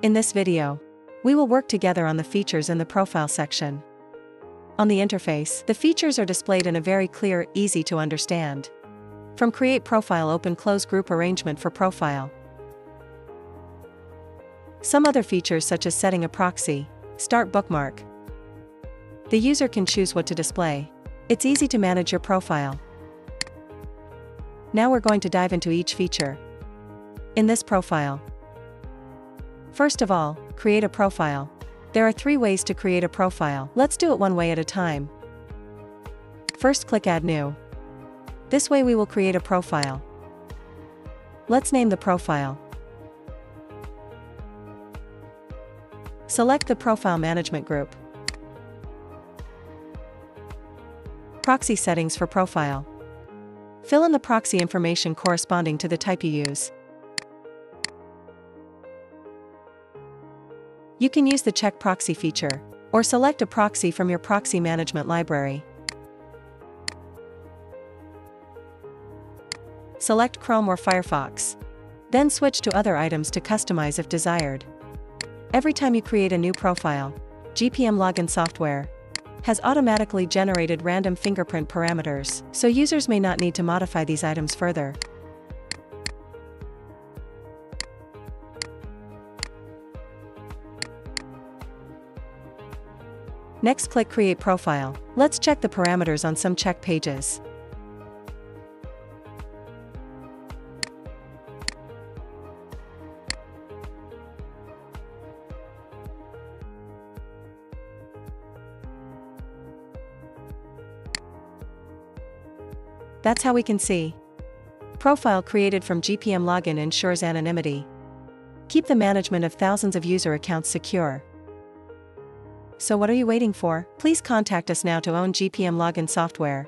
In this video, we will work together on the features in the profile section. On the interface, the features are displayed in a very clear, easy to understand. From Create Profile, open Close Group Arrangement for Profile. Some other features such as setting a proxy, Start Bookmark. The user can choose what to display. It's easy to manage your profile. Now we're going to dive into each feature. In this profile, first of all, create a profile. There are 3 ways to create a profile. Let's do it one way at a time. First, click Add New. This way we will create a profile. Let's name the profile. Select the Profile Management group. Proxy settings for profile. Fill in the proxy information corresponding to the type you use. You can use the Check Proxy feature, or select a proxy from your proxy management library. Select Chrome or Firefox. Then switch to other items to customize if desired. Every time you create a new profile, GPM Login software has automatically generated random fingerprint parameters, so users may not need to modify these items further. Next, click Create Profile. Let's check the parameters on some check pages. That's how we can see. Profile created from GPM Login ensures anonymity. Keep the management of thousands of user accounts secure. So what are you waiting for? Please contact us now to own GPM Login software.